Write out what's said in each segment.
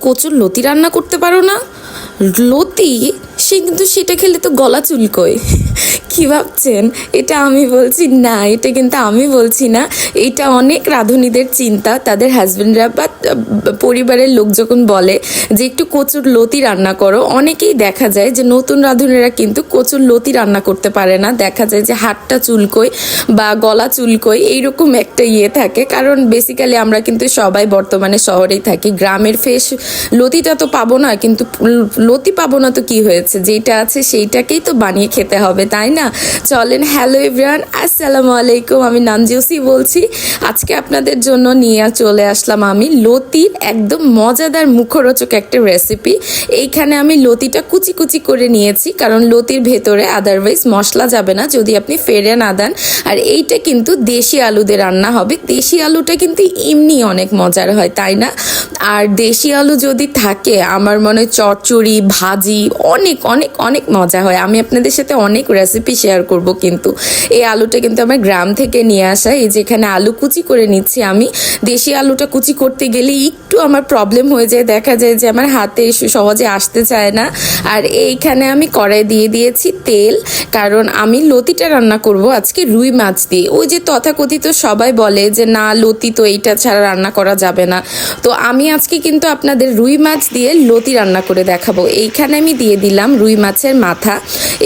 কচুর লতি রান্না করতে পারো না? লতি সে কিন্তু সেটা খেলে তো গলা চুলকোয়। কি ভাবছেন এটা আমি বলছি না, এটা কিন্তু আমি বলছি না, এটা অনেক রাঁধুনিদের চিন্তা। তাদের হাজবেন্ডরা বা পরিবারের লোক যখন বলে যে একটু কচুর লতি রান্না করো, অনেকেই দেখা যায় যে নতুন রাঁধুনিরা কিন্তু কচুর লতি রান্না করতে পারে না। দেখা যায় যে হাতটা চুলকোয় বা গলা চুলকোয়, এইরকম একটা থাকে। কারণ বেসিক্যালি আমরা কিন্তু সবাই বর্তমানে শহরেই থাকি, গ্রামের ফ্রেশ লতিটা তো পাবো না। কিন্তু লতি পাবো না তো কি হয়েছে, যেটা আছে সেইটাকেই তো বানিয়ে খেতে হবে, তাই না? চলেন, হ্যালো এভরিওয়ান, আসসালামু আলাইকুম। আমি নানজিউসি বলছি। আজকে আপনাদের জন্য নিয়ে চলে আসলাম আমি লতির একদম মজাদার মুখরোচক একটা রেসিপি। এইখানে আমি লতিটা কুচি কুচি করে নিয়েছি, কারণ লতির ভেতরে আদারওয়াইজ মশলা যাবে না যদি আপনি ফেড়ে না দেন। আর এইটা কিন্তু দেশি আলু দিয়ে রান্না হবে। দেশি আলুটা কিন্তু এমনি অনেক মজার হয়, তাই না? আর দেশি আলু যদি থাকে আমার মনে হয় চচ্চড়ি ভাজি অনেক অনেক অনেক মজা হয়। আমি আপনাদের সাথে অনেক রেসিপি শেয়ার করব। কিন্তু এই আলুটা কিন্তু আমার গ্রাম থেকে নিয়ে আসা। এই যেখানে আলু কুচি করে নিচ্ছি আমি। দেশি আলুটা কুচি করতে গেলে একটু আমার প্রবলেম হয়ে যায়, দেখা যায় যে আমার হাতে সহজে আসতে চায় না। আর এইখানে আমি কড়াই দিয়ে দিয়েছি তেল, কারণ আমি লতিটা রান্না করব আজকে রুই মাছ দিয়ে। ওই যে তথাকথিত সবাই বলে যে না, লতি তো এইটা ছাড়া রান্না করা যাবে না। তো আমি আজকে কিন্তু আপনাদের রুই মাছ দিয়ে লতি রান্না করে দেখাবো। এইখানে আমি দিয়ে দিলাম রুই মাছের মাথা,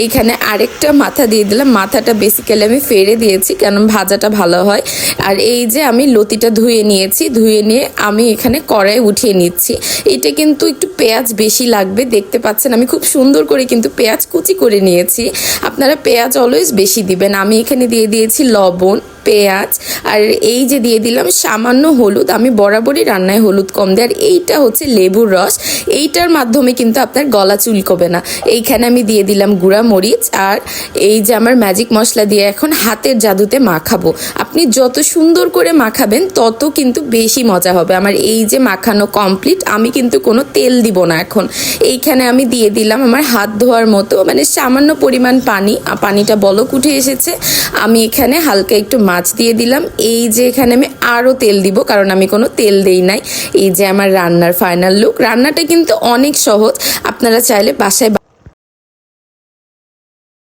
এইখানে আরেকটা মাথা দিয়ে দিলাম। মাথাটা বেসিক্যালি আমি ফেড়ে দিয়েছি, কারণ ভাজাটা ভালো হয়। আর এই যে আমি লতিটা ধুয়ে নিয়েছি, ধুয়ে নিয়ে আমি এখানে কড়াই উঠিয়ে নিচ্ছি। এটা কিন্তু একটু পেঁয়াজ বেশি লাগবে, দেখতে পাচ্ছেন আমি খুব সুন্দর করে কিন্তু পেঁয়াজ কুচি করে নিয়েছি। আপনারা পেঁয়াজ অলওয়েজ বেশি দিবেন। আমি এখানে দিয়ে দিয়েছি লবণ, পেঁয়াজ, আর এই যে দিয়ে দিলাম সামান্য হলুদ। আমি বরাবরই রান্নায় হলুদ কম দিই। আর এইটা হচ্ছে লেবুর রস, এইটার মাধ্যমে কিন্তু আপনার গলা চুলকবে না। এইখানে আমি দিয়ে দিলাম গুঁড়া মরিচ, আর এই যে আমার ম্যাজিক মশলা দিয়ে এখন হাতের জাদুতে মাখাবো। আপনি যত সুন্দর করে মাখাবেন তত কিন্তু বেশি মজা হবে। আমার এই যে মাখানো কমপ্লিট, আমি কিন্তু কোনো তেল দিব না এখন। এইখানে আমি দিয়ে দিলাম আমার হাত ধোয়ার মতো মানে সামান্য পরিমাণ পানি। পানিটা বলক উঠে এসেছে। আমি এখানে হালকা একটু মাছ দিয়ে দিলাম। এই যে এখানে আমি আরও তেল দিব, কারণ আমি কোনো তেল দেই নাই। এই যে আমার রান্নার ফাইনাল লুক। রান্নাটা কিন্তু অনেক সহজ, আপনারা চাইলে বাসায়